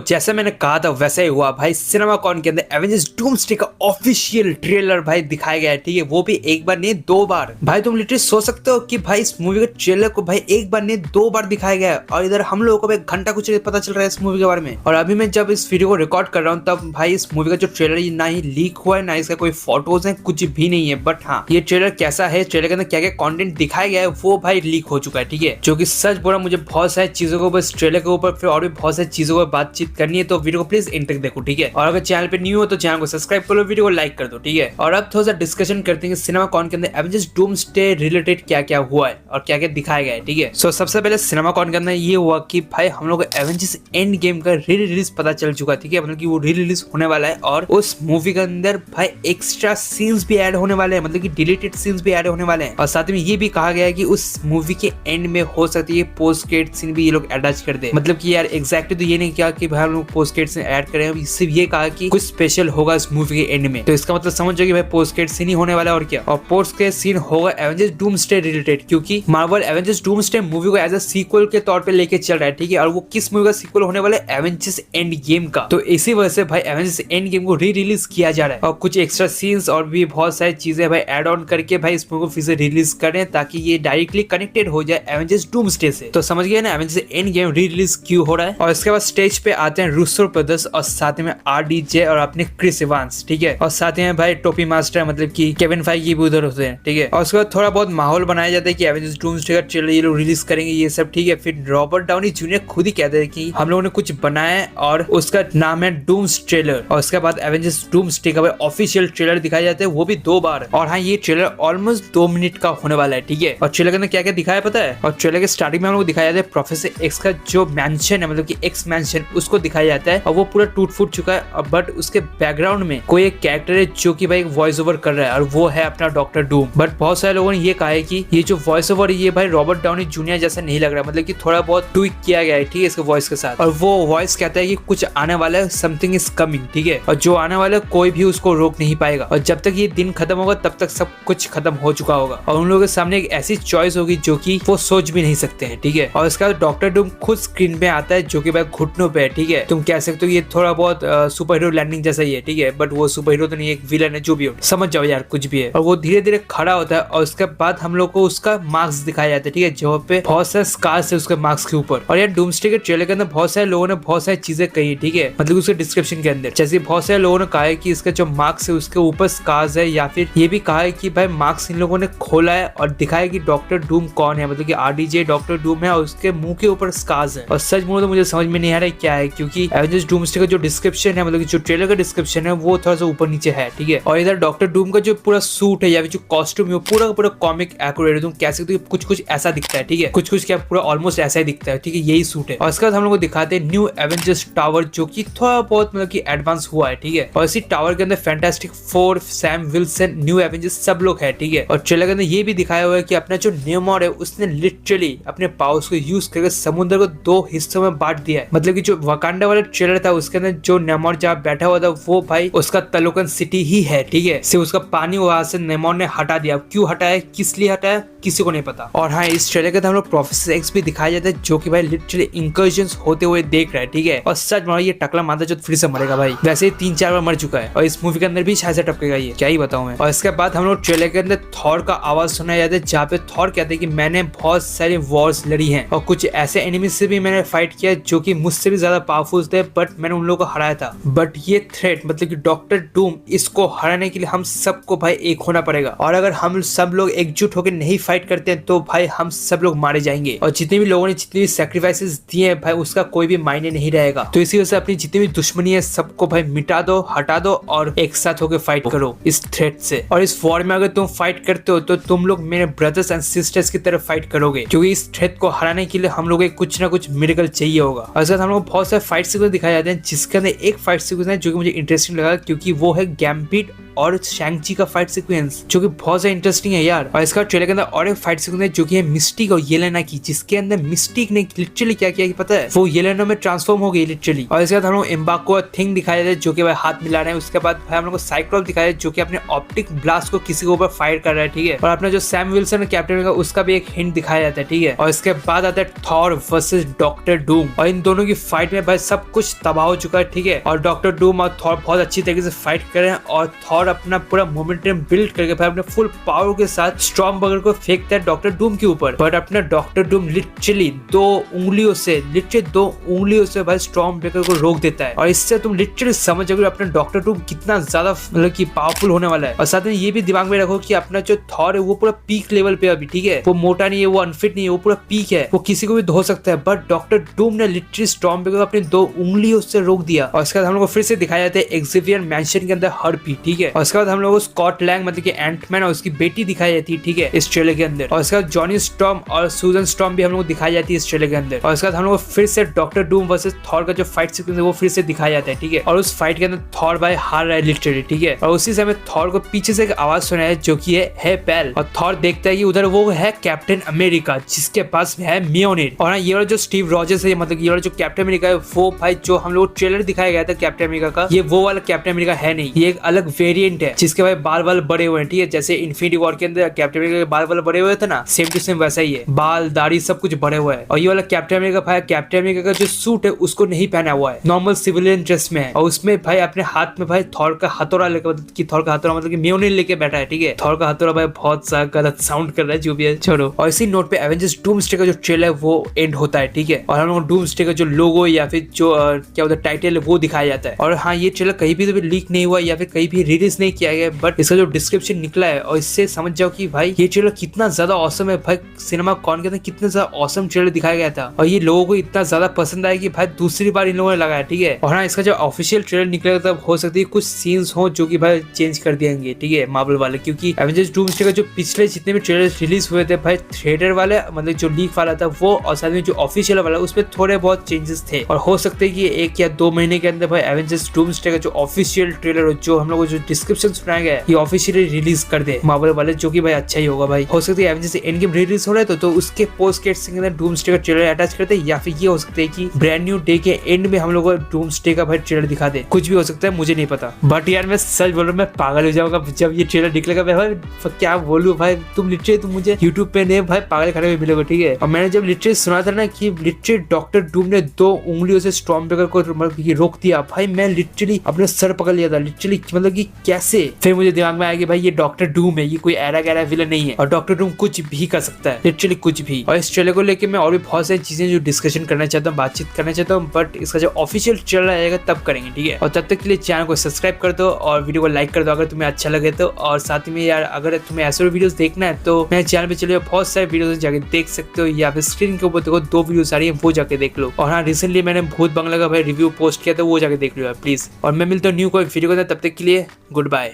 जैसे मैंने कहा था वैसा ही हुआ भाई। सिनेमाकॉन के अंदर एवेंजर्स डूम्सडे का ऑफिशियल ट्रेलर भाई दिखाया गया है, ठीक है, वो भी एक बार नहीं दो बार। भाई तुम लिटरली सोच सकते हो कि भाई इस मूवी का ट्रेलर को भाई एक बार नहीं दो बार दिखाया गया है, और इधर हम लोगों को एक घंटा कुछ पता चल रहा है इस मूवी के बारे में। और अभी मैं जब इस वीडियो को रिकॉर्ड कर रहा हूँ तब भाई इस मूवी का जो ट्रेलर ना ही लीक हुआ है, ना इसका कोई फोटोज है, कुछ भी नहीं है। बट हाँ, ये ट्रेलर कैसा है, ट्रेलर के अंदर क्या क्या कंटेंट दिखाया गया है वो भाई लीक हो चुका है, ठीक है। जो कि सच बोला, मुझे बहुत सारी चीजों को बस ट्रेलर के ऊपर फिर और भी बहुत सारी चीजों को बातचीत करनी है, तो वीडियो को प्लीज एंड तक देखो, ठीक है। और अगर चैनल पे न्यू हो तो चैनल को सब्सक्राइब कर लो, वीडियो को लाइक कर दो, ठीक है। और अब थोड़ा सा डिस्कशन करते हैं सिनेमाकॉन के अंदर एवेंजर्स डूम्सडे रिलेटेड क्या क्या हुआ है और क्या क्या दिखाया गया है, ठीक है। सो सबसे पहले सिनेमाकॉन के अंदर ये हुआ कि भाई हम लोग को एवेंजर्स एंड गेम का री रिलीज पता चल चुका, ठीक है। मतलब कि वो री रिलीज होने वाला है और उस मूवी के अंदर भाई एक्स्ट्रा सीन्स भी ऐड होने वाले हैं, मतलब कि डिलीटेड सीन्स भी ऐड होने वाले हैं। और साथ में ये भी कहा गया है कि उस मूवी के एंड में हो सकती है पोस्ट क्रेडिट सीन भी ये लोग अटैच कर दे। मतलब कि यार एग्जैक्टली तो ये नहीं किया कि भाई हम लोग पोस्ट क्रेडिट सीन ऐड करें, सिर्फ ये कहा कि कुछ स्पेशल होगा इस मूवी के एंड में। तो इसका मतलब समझो कि भाई पोस्ट क्रेडिट सीन ही होने वाला है और क्या। और पोस्ट क्रेडिट सीन होगा एवेंजर्स डूम्सडे रिलेटेड, क्योंकि मार्वल एवेंजर्स डूम्सडे मूवी को एज अ सीक्वल के तौर पे लेके चल रहा है, ठीक है। और वो किस मूवी का सीक्वल होने वाला है, एवेंजर्स एंड गेम का। तो इसी वजह से भाई एवेंजर्स एंड गेम को री रिलीज किया जा रहा है और कुछ एक्स्ट्रा सीन्स और भी बहुत सारी चीजें भाई ऐड ऑन करके भाई इस मूवी को फिर से रिलीज करें, ताकि ये डायरेक्टली कनेक्टेड हो जाए एवेंजर्स डूम्सडे से। तो समझ गए ना Avengers end game re release क्यों हो रहा है। और इसके बाद स्टेज पे आते हैं रूसो ब्रदर्स और साथ में RDJ और अपने क्रिस इवांस, ठीक है। और साथ में भाई टोपी मास्टर मतलब कि केविन फाइगी भी उधर होते हैं, ठीक है। और उसके बाद थोड़ा बहुत माहौल बनाया जाता है कि एवेंजर्स डूम्सडे का ट्रेलर ये लोग रिलीज करेंगे, ये सब, ठीक है। फिर रॉबर्ट डाउनी जूनियर खुद ही कहते हैं कि हम लोगों ने कुछ बनाया है और उसका नाम है डूम्स ट्रेलर। और उसके बाद एवेंजर्स डूम्सडे का ऑफिशियल ट्रेलर दिखाया जाता है, वो भी दो बार। और हाँ, ये ट्रेलर ऑलमोस्ट 2 मिनट का होने वाला है, ठीक है। और ट्रेलर के अंदर क्या क्या दिखाया पता है। और ट्रेलर के स्टार्टिंग में हम लोग दिखाया जाता है प्रोफेसर एक्स का जो मैंशन है, मतलब कि एक्स मैंशन, उसको दिखाया जाता है और वो पूरा टूट फूट चुका है। बट उसके बैकग्राउंड में कोई एक कैरेक्टर है जो कि भाई वॉइस ओवर कर रहा है और वो है अपना डॉक्टर डूम। बट बहुत सारे लोगों ने ये कहा है कि ये जो वॉइस ओवर ये भाई रॉबर्ट डाउनी जूनियर जैसा नहीं लग रहा, मतलब कि थोड़ा बहुत ट्विक किया गया है, ठीक है, इसके वॉइस के साथ। और वो वॉइस कहता है कि कुछ आने वाला है, समथिंग इज कमिंग, ठीक है। और जो आने वाला है कोई भी उसको रोक नहीं पाएगा, और जब तक ये दिन खत्म होगा तब तक सब कुछ खत्म हो चुका होगा और उन लोगों के सामने एक ऐसी चॉइस होगी जो कि वो सोच भी नहीं सकते हैं, ठीक है। और इसका डॉक्टर डूम खुद स्क्रीन पे आता है जो कि भाई घुटनों पे है, ठीक है। तुम कह सकते हो ये थोड़ा बहुत सुपर हीरो लैंडिंग जैसा ही है, ठीक है। बट वो सुपर हीरो तो नहीं, एक विलन है, जो भी हो, समझ जाओ यार, कुछ भी है। और वो धीरे धीरे खड़ा होता है और उसके बाद हम लोग को उसका मार्क्स दिखाया जाता है, ठीक है, जहाँ पे बहुत सारे स्कार्स है उसके मार्क्स के ऊपर। और यार डूम्सडे के ट्रेलर के अंदर बहुत सारे लोगों ने बहुत सारी चीजें कही, ठीक है, मतलब उसके डिस्क्रिप्शन के अंदर। जैसे बहुत सारे लोगों ने कहा है कि इसका जो मार्क्स है उसके ऊपर स्कार्स है, या फिर ये भी कहा है कि भाई मार्क्स इन लोगों ने खोला है और दिखाया कि डॉक्टर डूम कौन है, मतलब कि RDJ डॉक्टर डूम है और उसके मुंह के ऊपर स्कार्स है। और सच बोलो तो मुझे समझ में नहीं आ रहा है क्या है, क्योंकि एवेंजर्स डूम्सडे का जो डिस्क्रिप्शन है, मतलब कि जो ट्रेलर का डिस्क्रिप्शन है, वो थोड़ा सा ऊपर नीचे है, ठीक है। और इधर डॉक्टर डूम का जो पूरा सूट है या फिर जो कॉस्ट्यूम है वो पूरा का पूरा कॉमिक एक्यूरेट है, तुम कह सकते हो कुछ कुछ ऐसा दिखता है, ठीक है, कुछ कुछ क्या पूरा ऑलमोस्ट ऐसा ही दिखता है, ठीक है, यही सूट है। और इसके बाद हम लोग को दिखाते हैं न्यू एवेंजर्स टावर, जो कि थोड़ा बहुत मतलब कि एडवांस हुआ है, ठीक है। और इसी टावर के अंदर fantastic four, Sam Wilson, new Avengers सब लोग है, ठीक है। और ट्रेलर के अंदर ये भी दिखाया हुआ है कि अपना जो नेमोर है उसने लिटरली अपने पावर्स को यूज करके समुद्र को 2 हिस्सों में बांट दिया है। मतलब कि जो वकांडा वाला ट्रेलर था उसके अंदर जो नेमोर जहाँ बैठा हुआ था वो भाई उसका तलोकन सिटी ही है, ठीक है। सिर्फ उसका पानी वहां से नेमोर ने हटा दिया। क्यों हटाया, किस लिए हटाया, किसी को नहीं पता। और हाँ, इस ट्रेलर के अंदर हम लोग प्रोफेसर एक्स भी दिखाया जाता है जो कि भाई लिटरली इंकर्जन्स होते हुए देख रहा है, ठीक है। और सच मानो ये टकला मादा जो फिर से मरेगा भाई, वैसे ही 3-4 बार मर चुका है और इस मूवी के अंदर भी शायद से टपकेगा, ये क्या ही बताऊं मैं। और इसके बाद हम लोग ट्रेलर के अंदर थॉर का आवाज सुना जाता है जहाँ पे थॉर कहते हैं कि मैंने बहुत सारे वॉर्स लड़ी हैं और कुछ ऐसे एनिमीज से भी मैंने फाइट किया जो कि मुझसे भी ज्यादा पावरफुल थे, बट मैंने उन लोगों को हराया था। बट ये थ्रेट मतलब कि डॉक्टर डूम, इसको हराने के लिए हम सबको भाई एक होना पड़ेगा। और अगर हम सब लोग एकजुट होकर नहीं फाइट करते हैं तो भाई हम सब लोग मारे जाएंगे। और जितने भी लोगों ने जितनी भी सैक्रिफाइसेस दिए हैं भाई उसका कोई भी मायने नहीं रहेगा। तो इसी वजह से अपनी जितनी भी दुश्मनी है सबको भाई मिटा दो, हटा दो और एक साथ होकर फाइट करो इस थ्रेट से। और इस वॉर में अगर तुम फाइट करते हो तो तुम लोग मेरे ब्रदर्स एंड सिस्टर्स की तरफ फाइट करोगे, क्योंकि इस थ्रेट को हराने के लिए हम लोग कुछ ना कुछ मिरेकल चाहिए होगा। और इसके साथ हम लोग बहुत सारे फाइट सीक्वेंस दिखाए जाते हैं, जिसके अंदर एक फाइट सीक्वेंस है जो कि मुझे इंटरेस्टिंग लगा, क्योंकि वो है गैम्बिट और शैंग-ची का फाइट सीक्वेंस जो कि बहुत ज्यादा इंटरेस्टिंग है यार। और इसका ट्रेलर के अंदर और एक फाइट सीक्वेंस है जो कि है मिस्टिक और येलेना की, जिसके अंदर मिस्टिक ने लिटरली क्या किया कि पता है, वो येलेना में ट्रांसफॉर्म हो गई लिटरली। और इसके बाद हम लोग एम्बाको थिंग दिखाया जाए जो कि भाई हाथ मिला रहे हैं। उसके बाद भाई हम लोग को साइक्लोप दिखाया जो कि अपने ऑप्टिक ब्लास्ट को किसी के ऊपर फायर कर रहा है, ठीक है। और अपना जो सैम विल्सन कैप्टन अमेरिका उसका भी एक हिंट दिखाया जाता है, ठीक है। और इसके बाद आता है थॉर वर्सेस डॉक्टर डूम, और इन दोनों की फाइट में भाई सब कुछ तबाह हो चुका है, ठीक है। और डॉक्टर डूम और थॉर बहुत अच्छी तरीके से फाइट कर रहे हैं और थॉर अपना पूरा मोमेंटम बिल्ड करके भाई अपने फुल पावर के साथ स्टॉर्म बगर को फेंकता है डॉक्टर डूम के ऊपर। बट अपना डॉक्टर डूम लिटरली दो उंगलियों से भाई स्टॉर्म ब्रेकर को रोक देता है। और इससे तुम लिटरली समझ जाओगे अपना डॉक्टर डूम कितना ज्यादा मतलब कि पावरफुल होने वाला है। और साथ में ये भी दिमाग में रखो कि अपना जो थॉर है वो पूरा पीक लेवल पे अभी, ठीक है। वो मोटा नहीं है, वो अनफिट नहीं है, वो पूरा पीक है, वो किसी को भी धो सकता है। बट डॉक्टर डूम ने लिटरली स्टॉर्म ब्रेकर को अपनी दो उंगलियों से रोक दिया। और इसके बाद हम लोग को फिर से दिखाया जाता है एक्सेवियर मैंशन के अंदर हार्पी, ठीक है। और इसके बाद हम लोग को स्कॉट लैंग मतलब कि एंटमैन और उसकी बेटी दिखाई जाती है, ठीक है, इस ट्रेलर के अंदर। और इसके बाद जॉनी स्टॉर्म और सूजन स्टॉर्म भी हम लोग को दिखाई जाती है इस ट्रेलर के अंदर। और इसके बाद हम लोग को फिर से डॉक्टर डूम वर्सेस थॉर का जो फाइट सीक्वेंस है वो फिर से दिखाया जाता है, ठीक है। और उस फाइट के अंदर थॉर भाई हार रहा है लिटरली, ठीक है। और उसी समय थॉर को पीछे से एक आवाज सुना है जो कि है पेल। और थॉर देखता है कि उधर वो है कैप्टन अमेरिका जिसके पास है मियोनिर। और ये वाला जो स्टीव रॉजर्स है मतलब ये वाला जो कैप्टन अमेरिका है वो भाई जो हम लोग ट्रेलर दिखाया गया था कैप्टन अमेरिका का, ये वो वाला कैप्टन अमेरिका है नहीं, ये एक अलग वेरिएंट है जिसके भाई बाल बड़े हुए हैं, ठीक है। जैसे इन्फिनिटी वॉर के अंदर कैप्टन अमेरिका के बाल बड़े हुए थे ना, सेम टू सेम वैसा ही है, बाल दाढ़ी सब कुछ बड़े हुए हैं। और ये वाला कैप्टन अमेरिका भाई कैप्टन अमेरिका का जो सूट है उसको नहीं पहना हुआ है, नॉर्मल सिविलियन ड्रेस में है। और उसमें भाई अपने हाथ में भाई थॉर का हथौड़ा लेकर मतलब कि मियोनिर लेके बैठा है, ठीक है। थॉर का हथौड़ा भाई बहुत सा गलत साउंड कर रहा है, जो भी है छोड़ो। और इसी नोट पे एवेंजर्स डूम्सडे का जो ट्रेलर है वो एंड होता है, ठीक है। और हम लोग डूम्सडे का जो लोगो या फिर जो क्या होता है टाइटल है वो दिखाया जाता है। और हाँ, ये ट्रेलर कहीं भी तो लीक नहीं हुआ या फिर कहीं भी रिलीज नहीं किया गया, बट इसका जो डिस्क्रिप्शन निकला है और इससे समझ जाओ कि भाई ये ट्रेलर कितना ज्यादा औसम है। भाई सिनेमा कॉन के अंदर कितना ज्यादा औसम ट्रेलर दिखाया गया था और ये लोगों को इतना ज्यादा पसंद आया कि भाई दूसरी बार इन लोगों ने लगाया, ठीक है। और हाँ, इसका जो ऑफिशियल ट्रेलर निकलेगा तब हो सकती है कुछ सीन्स हो जो कि भाई चेंज कर देंगे, ठीक है, मार्वल वाले। क्योंकि एवेंजर्स डूम्सडे का जो पिछले जितने भी ट्रेलर रिलीज हुए थे भाई थिएटर वाले मतलब जो लीक वाला था वो और साथ में जो ऑफिशियल वाला उसमें थोड़े बहुत चेंजेस थे। और हो सकते है कि 1 या 2 महीने के अंदर भाई एवेंजर्स डूम्सडे का जो ऑफिशियल ट्रेलर हो जो हम लोग को जो डिस्क्रिप्शन सुनाया गया है ये ऑफिशियली रिलीज कर दे मार्वल वाले, जो कि भाई अच्छा ही होगा भाई। हो सकता है एवेंजर्स एंड गेम रिलीज हो रहा है तो उसके पोस्ट क्रेडिट्स के अंदर डूम्सडे का ट्रेलर अटैच करते हैं, या फिर ये हो सकता है कि ब्रांड न्यू डे के एंड में हम लोग को डूम्सडे का भाई ट्रेलर दिखा दे, कुछ भी हो सकता है, मुझे नहीं पता। बट यार मैं सच बोल रहा हूँ, मैं पागल हो जाऊंगा जब ये ट्रेलर निकलेगा। भाई क्या बोलूं भाई, तुम मुझे यूट्यूब पे नहीं भाई पागल खड़े हुए मिलोगे, ठीक है। और मैंने जब लिटरली सुना था ना कि लिटरली डॉक्टर डूम ने 2 उंगलियों से स्टॉर्म ब्रेकर को रोक दिया, भाई मैं लिटरली अपने सर पकड़ लिया था लिटरली, मतलब कि कैसे। फिर मुझे दिमाग में आया कि भाई ये डॉक्टर डूम है, ये कोई एरा गैरा विलन नहीं है और डॉक्टर डूम कुछ भी कर सकता है, लिटरली कुछ भी। और इस ट्रेलर को लेकर मैं और भी बहुत सारी चीजें जो डिस्कशन करना चाहता हूँ, बातचीत करना चाहता हूँ, बट इसका जो ऑफिशियल ट्रेलर आएगा तब करेंगे, ठीक है। और तब तक के लिए चैनल को सब्सक्राइब कर दो और वीडियो को लाइक कर दो अगर तुम्हें अच्छा लगे तो। और साथ में यार अगर तुम्हें ऐसे वीडियोस देखना है तो मेरे चैनल पे चलिए, बहुत सारे वीडियोस जाके देख सकते हो, या फिर स्क्रीन के ऊपर देखो 2 वीडियोस आ रही है वो जाके देख लो। और हाँ, रिसेंटली मैंने भूत बंगला का भाई रिव्यू पोस्ट किया था, वो जाके देख लो यार प्लीज। और मैं मिलता हूँ न्यू कोई वीडियो के साथ, तब तक के लिए गुड बाय।